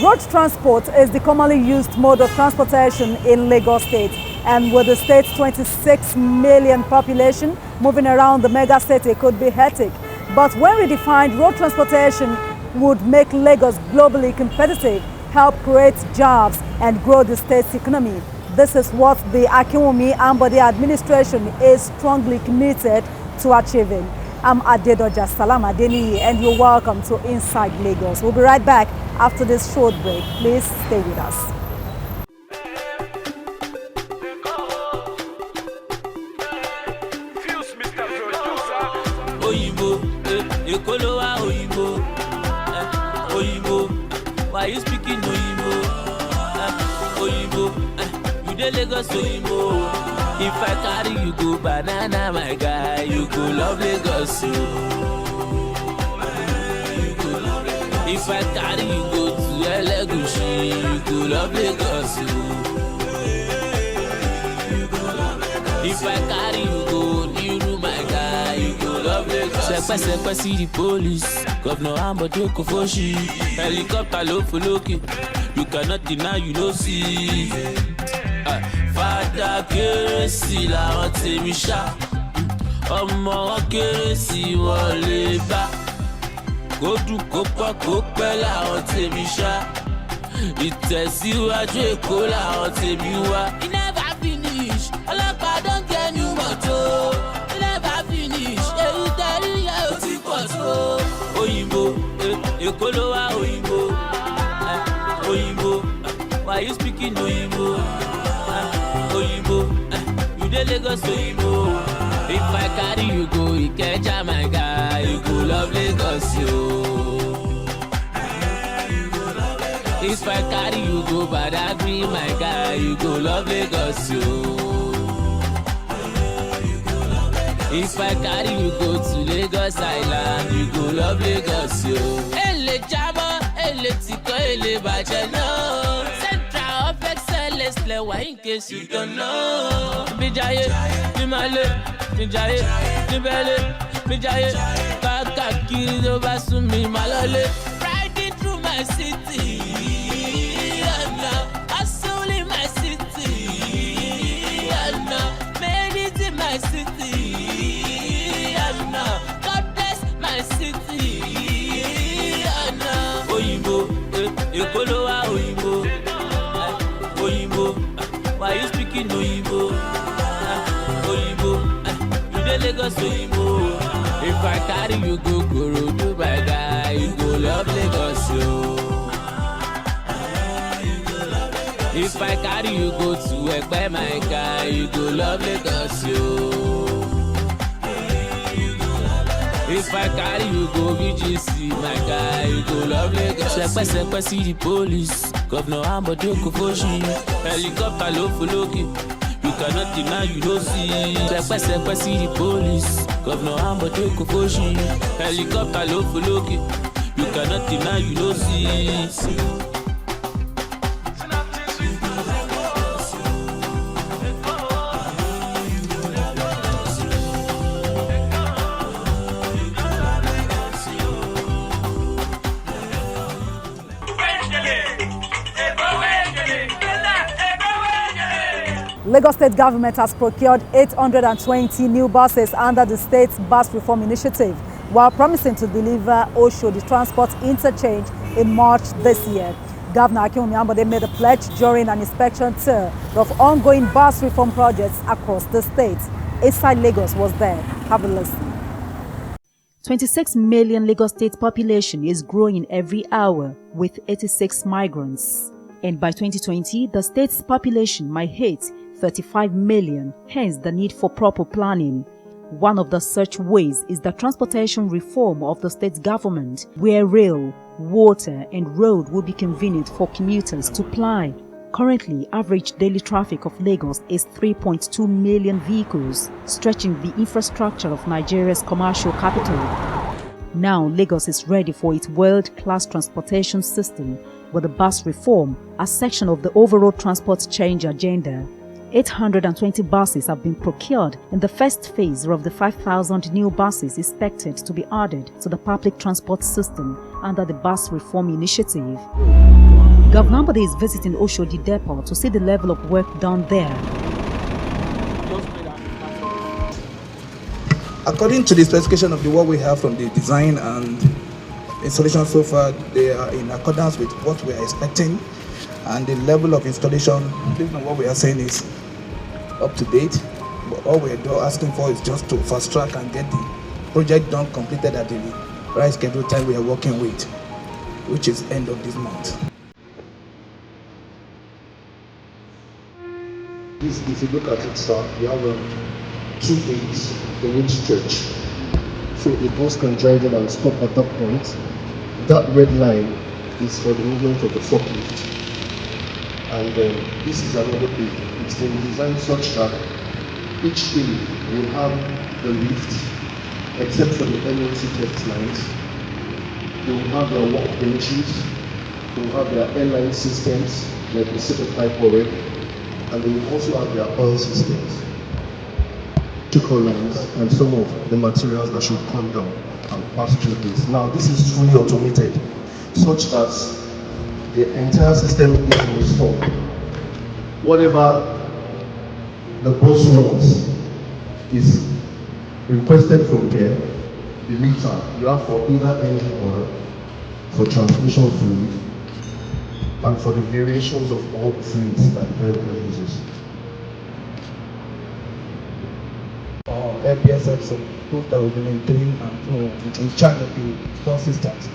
Road transport is the commonly used mode of transportation in Lagos State, and with the state's 26 million population, moving around the mega city could be hectic. But when redefined, road transportation would make Lagos globally competitive, help create jobs and grow the state's economy. This is what the Akinwumi Ambode administration is strongly committed to achieving. I'm Adedoja Salam Adeniyi, and you're welcome to Inside Lagos. We'll be right back after this short break. Please stay with us. Why you speaking Oyinbo? Oyinbo, you dey Lagos Oyinbo. If I carry you go banana, my guy, you go love Lagos. If I carry you go to Elegushi, you go love Lagos. If I carry you go Niru, my guy, you go love Lagos. Sepe see the police, Governor Ambode Kofoshi, helicopter low for Loki. You cannot deny you no see. Fada kérésì làwọn tèmi ṣá, ọmọ wọn kérésì wọn lè bá. Kó dùn kó pọ̀ kó pẹ́ làwọn tèmi ṣá, ìtẹ̀síwájú Èkó làwọn tèmi wá. E never finish, ọlọ́pàá don get new motor. E never finish, èyí tẹ̀rí yẹn ò ti pọ̀ tó. Oyinbo, Èkó ló wá Oyinbo. Oyinbo, why you speaking Oyinbo? Oyinbo, you dey Lagos Oyinbo. If I carry you go Ikeja, my guy, you go love Lagos, yo. If I carry you go Badagry, my guy, you go love Lagos, yo. If I carry you go to Lagos Island, you go love Lagos, yo. Ele Jamo, ele Tiko, ele Bajano. Central of Excellence, lewa in case you don't know. Bijaye, Nimale, Bijaye, Nibele, Bijaye, Kaka Kirido Basumi Malole. Riding through my city, and now hustle in my city, and now made it in my city, and now God bless my city, and now Oyinbo, Èkó ló wá Oyinbo. Oyinbo, why you speaking Oyinbo? Oyinbo, you dey Lagos Oyinbo. If I carry you go Korodu, my guy, you go love Lagos, yo. If I carry you go to Ekpe, my guy, you go love Lagos, yo. If I carry you go VGC, my guy, you go love Lagos. Sepe see the police, Governor Ambode Kofoshi, helicopter low for Loki. You cannot deny you no see. Sepe see the police, Governor Ambode Kofoshi, helicopter low for Loki. You cannot deny you no see. Lagos State government has procured 820 new buses under the state's bus reform initiative, while promising to deliver Oshodi transport interchange in March this year. Governor Akinwumi Ambode made a pledge during an inspection tour of ongoing bus reform projects across the state. Inside Lagos was there. Have a listen. 26 million Lagos State population is growing every hour with 86 migrants. And by 2020, the state's population might hit 35 million, hence the need for proper planning. One of the such ways is the transportation reform of the state government, where rail, water and road will be convenient for commuters to ply. Currently, average daily traffic of Lagos is 3.2 million vehicles, stretching the infrastructure of Nigeria's commercial capital. Now, Lagos is ready for its world-class transportation system, with the bus reform a section of the overall transport change agenda. 820 buses have been procured in the first phase of the 5,000 new buses expected to be added to the public transport system under the bus reform initiative. Governor Ambode is visiting Oshodi Depot to see the level of work done there. According to the specification of the work we have from the design and installation so far, they are in accordance with what we are expecting, and the level of installation, based on what we are saying, is up to date. But all we are asking for is just to fast track and get the project done, completed at the right schedule time we are working with, which is end of this month. If you look at it, sir, you have 2 lanes in each stretch. So a bus can drive in and stop at that point. That red line is for the movement of the forklift. And this is another thing. It's been designed such that each lane will have the lift, except for the emergency test lines. They will have their walk benches, they will have their airline systems, like the set of type already, and they will also have their oil systems, tickle lines, and some of the materials that should come down and pass through this. Now, this is fully automated, such that the entire system is installed. Whatever the bus wants is requested from here. The meter you have for either engine oil, for transmission fluid, and for the variations of all the fluids that the vehicle uses. LPSF, so those that will be maintaining and in charge of the bus systems.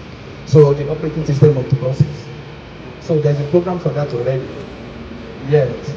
So the operating system of the buses. So there's a program for that already. Yes.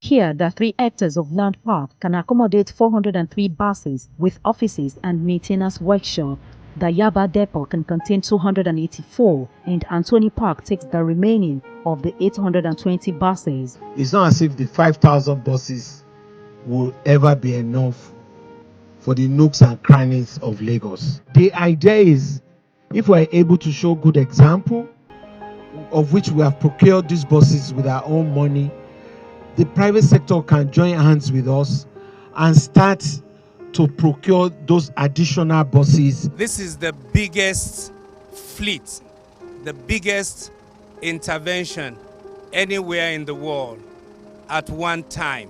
Here, the 3 hectares of land park can accommodate 403 buses with offices and maintenance workshop. The Yaba Depot can contain 284, and Anthony Park takes the remaining of the 820 buses. It's not as if the 5,000 buses will ever be enough for the nooks and crannies of Lagos. The idea is, if we're able to show good example, of which we have procured these buses with our own money, the private sector can join hands with us and start to procure those additional buses. This is the biggest fleet, the biggest intervention anywhere in the world at one time.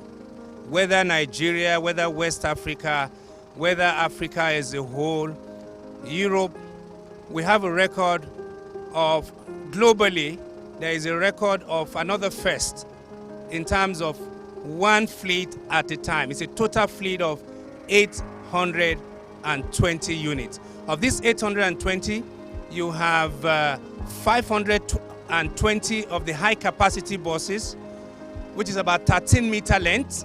Whether Nigeria, whether West Africa, whether Africa as a whole, Europe, we have a record of, globally, there is a record of another first in terms of one fleet at a time. It's a total fleet of 820 units. Of these 820, you have 520 of the high capacity buses, which is about 13-meter length,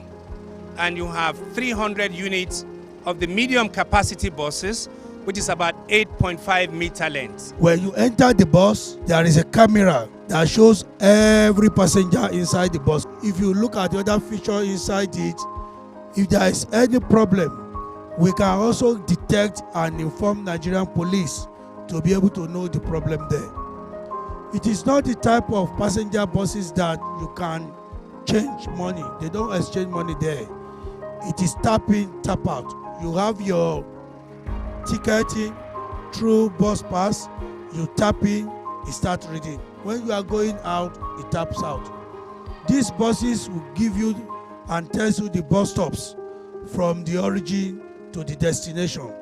and you have 300 units of the medium capacity buses, which is about 8.5-meter length. When you enter the bus, there is a camera that shows every passenger inside the bus. If you look at the other feature inside it, if there is any problem, we can also detect and inform Nigerian police to be able to know the problem there. It is not the type of passenger buses that you can change money. They don't exchange money there. It is tap in, tap out. You have your ticketing through bus pass, you tap in, it starts reading. When you are going out, it taps out. These buses will give you and tells you the bus stops from the origin to the destination.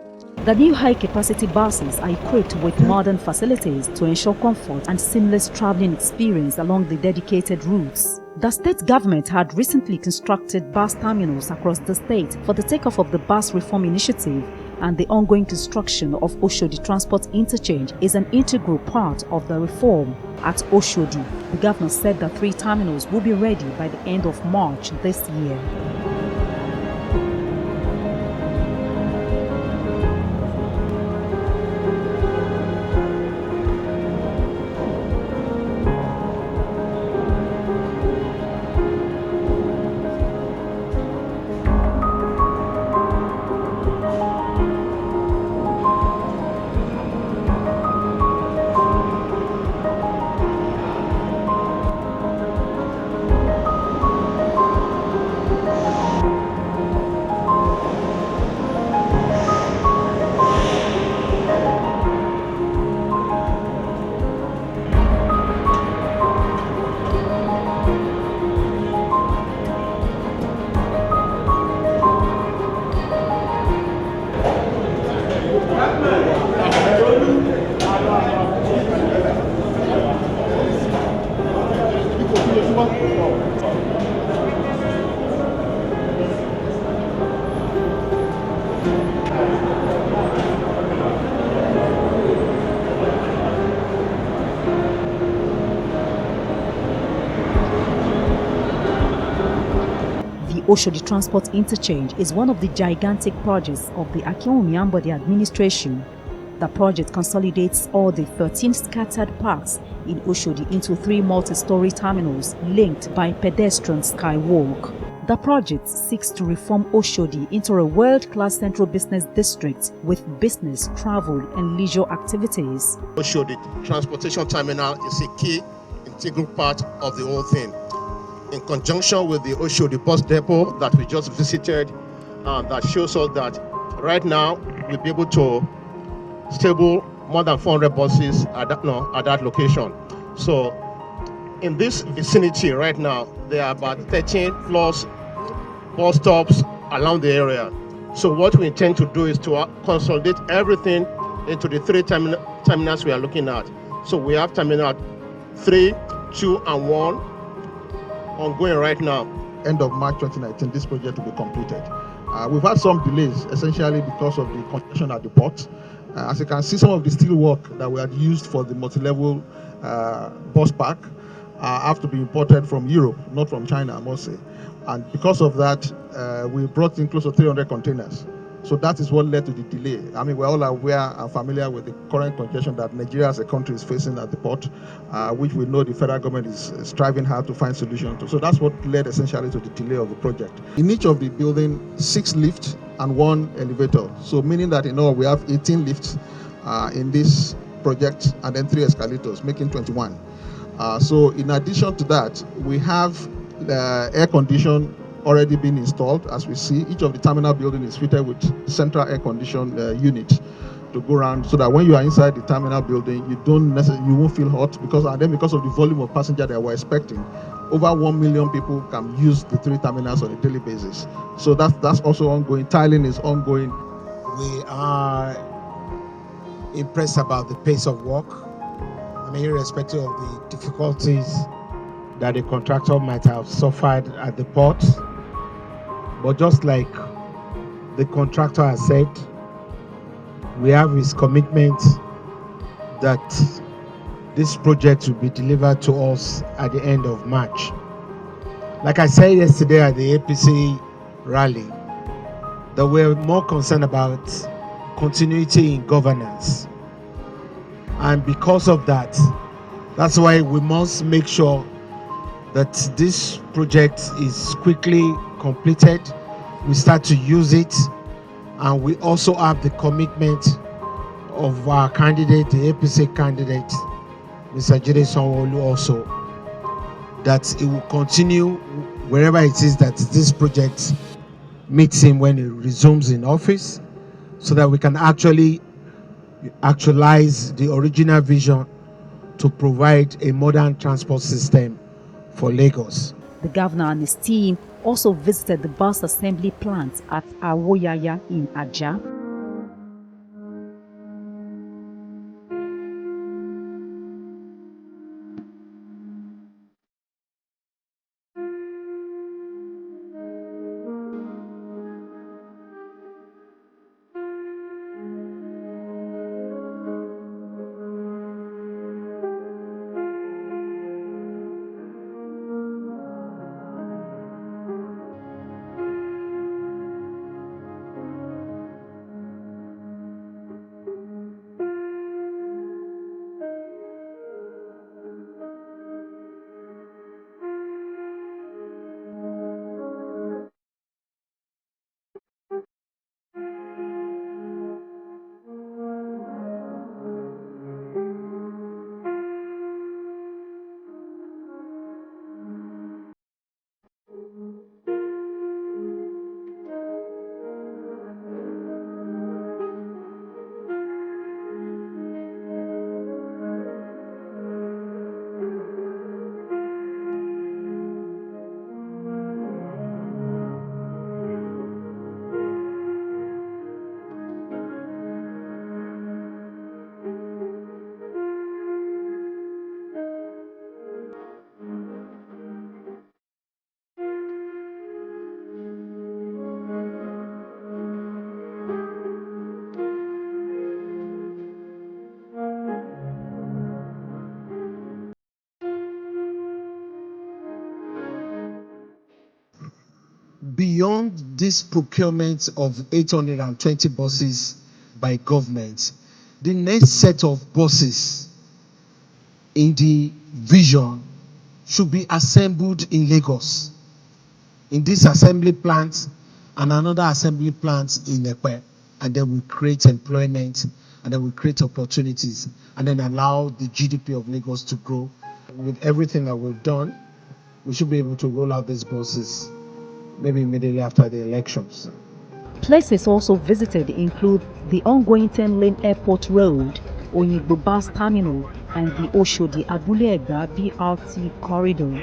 The new high-capacity buses are equipped with modern facilities to ensure comfort and seamless traveling experience along the dedicated routes. The state government had recently constructed bus terminals across the state for the takeoff of the bus reform initiative, and the ongoing construction of Oshodi Transport Interchange is an integral part of the reform. At Oshodi, the governor said the 3 terminals will be ready by the end of March this year. The Oshodi Transport Interchange is one of the gigantic projects of the Akinwumi Ambode administration. The project consolidates all the 13 scattered parks in Oshodi into 3 multi-story terminals linked by pedestrian skywalk. The project seeks to reform Oshodi into a world-class central business district with business, travel and leisure activities. Oshodi Transportation Terminal is a key integral part of the whole thing. In conjunction with the Oshodi bus depot that we just visited, that shows us that right now we'll be able to stable more than 400 buses at that location. So in this vicinity right now, there are about 13 plus bus stops along the area. So what we intend to do is to consolidate everything into the 3 terminals we are looking at. So we have terminal 3, 2 and 1 ongoing right now. End of March 2019, this project will be completed. We've had some delays, essentially because of the congestion at the port. As you can see, some of the steel work that we had used for the multi-level bus park have to be imported from Europe, not from China, I must say. And because of that, we brought in close to 300 containers. So that is what led to the delay. I mean, we're all aware and familiar with the current congestion that Nigeria as a country is facing at the port, which we know the federal government is striving hard to find solutions to. So that's what led essentially to the delay of the project. In each of the building, 6 lifts and 1 elevator. So meaning that in all, we have 18 lifts in this project and then 3 escalators, making 21. So in addition to that, we have air condition already been installed. As we see, each of the terminal building is fitted with central air condition unit to go around, so that when you are inside the terminal building, you won't feel hot, because of the volume of passenger that we're expecting, over 1 million people can use the 3 terminals on a daily basis. So that's also ongoing. Tiling is ongoing. We are impressed about the pace of work. I mean, irrespective of the difficulties that the contractor might have suffered at the port. But just like the contractor has said, we have his commitment that this project will be delivered to us at the end of March. Like I said yesterday at the APC rally, that we're more concerned about continuity in governance. And because of that, that's why we must make sure that this project is quickly completed, we start to use it, and we also have the commitment of our candidate, the APC candidate, Mr. Jide Sanwo-Olu, also, that it will continue wherever it is that this project meets him when he resumes in office, so that we can actually actualize the original vision to provide a modern transport system for Lagos. The governor and his team also visited the bus assembly plant at Awoyaya in Ajah. beyond this procurement of 820 buses by government, the next set of buses in the vision should be assembled in Lagos, in this assembly plant and another assembly plant in Ekpe, and then we create employment, and then we create opportunities, and then allow the GDP of Lagos to grow. With everything that we've done, we should be able to roll out these buses maybe immediately after the elections. Places also visited include the ongoing 10-lane airport road, Oyingbo bus terminal, and the Oshodi Abule-Egba BRT corridor.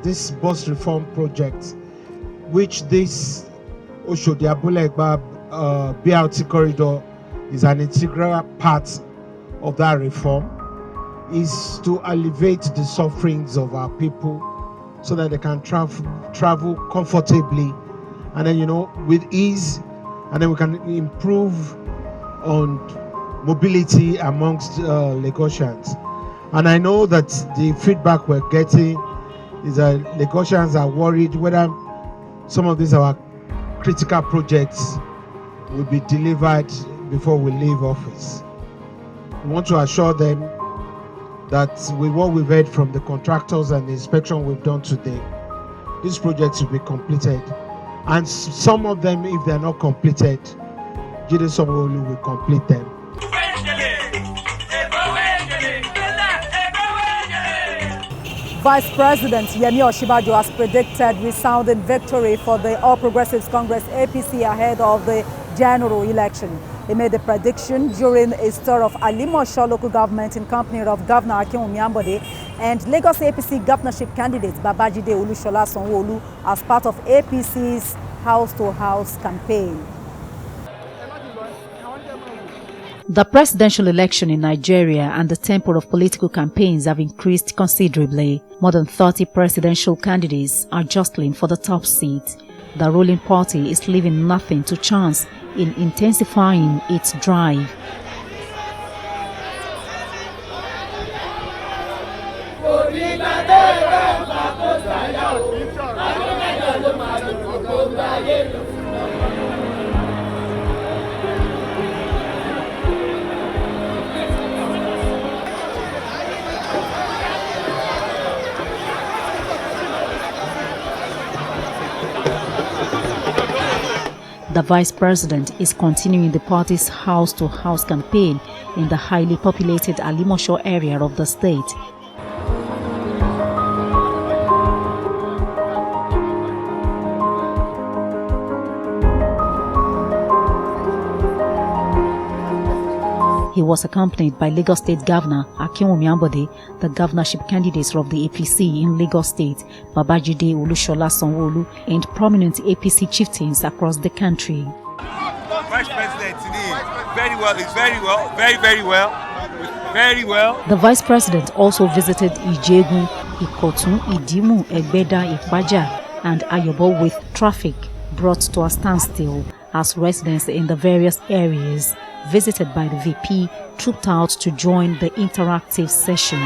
This bus reform project, which this Oshodi Abule-Egba BRT corridor is an integral part of that reform, is to alleviate the sufferings of our people so that they can travel comfortably and then, with ease, and then we can improve on mobility amongst Lagosians. And I know that the feedback we're getting is that Lagosians are worried whether some of these our critical projects will be delivered before we leave office. We want to assure them that with what we've heard from the contractors and the inspection we've done today, these projects will be completed. And some of them, if they're not completed, Jide Sanwo-Olu will complete them. Vice President Yemi Osinbajo has predicted resounding victory for the All Progressives Congress APC ahead of the general election. He made the prediction during a tour of Alimosho local government in company of Governor Akinwumi Ambode and Lagos APC governorship candidate Babajide Olushola Sanwo-Olu as part of APC's house-to-house campaign. The presidential election in Nigeria and the tempo of political campaigns have increased considerably. More than 30 presidential candidates are jostling for the top seat. The ruling party is leaving nothing to chance in intensifying its drive. The vice president is continuing the party's house-to-house campaign in the highly populated Alimosho area of the state. He was accompanied by Lagos State Governor Akinwumi Ambode, the governorship candidates of the APC in Lagos State, Babajide Olushola Sanwo-Olu, and prominent APC chieftains across the country. Vice President today, very well. The Vice President also visited Ijegun, Ikotun, Idimu, Egbeda, Ipaja, and Ayobo with traffic brought to a standstill as residents in the various areas visited by the VP trooped out to join the interactive session.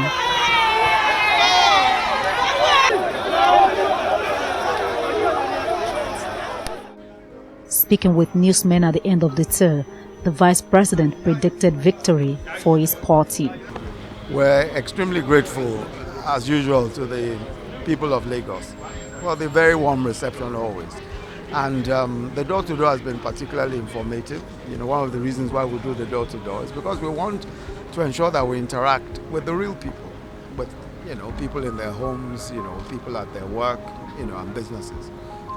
Speaking with newsmen at the end of the tour, the Vice President predicted victory for his party. We're extremely grateful, as usual, to the people of Lagos for the very warm reception always. And the door-to-door has been particularly informative. One of the reasons why we do the door-to-door is because we want to ensure that we interact with the real people, with people in their homes, people at their work, and businesses.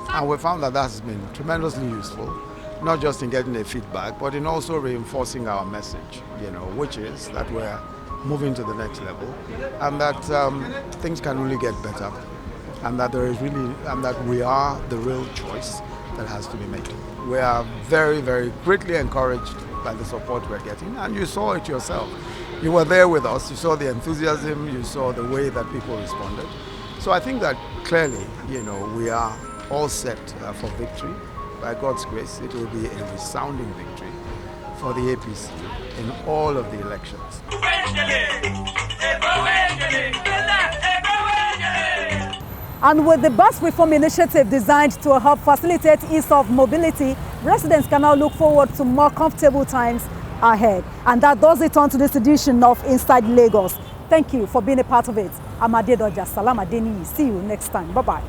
And we found that has been tremendously useful. not just in getting a feedback, but in also reinforcing our message, which is that we're moving to the next level, and that things can only get better, and that that we are the real choice that has to be made. We are very, very greatly encouraged by the support we're getting, and you saw it yourself. You were there with us, you saw the enthusiasm, you saw the way that people responded. So I think that clearly, we are all set for victory. By God's grace, it will be a resounding victory for the APC in all of the elections. And with the bus reform initiative designed to help facilitate ease of mobility, residents can now look forward to more comfortable times ahead. And that does it on to this edition of Inside Lagos. Thank you for being a part of it. I'm Adedoja Salam Adeniyi. See you next time. Bye-bye.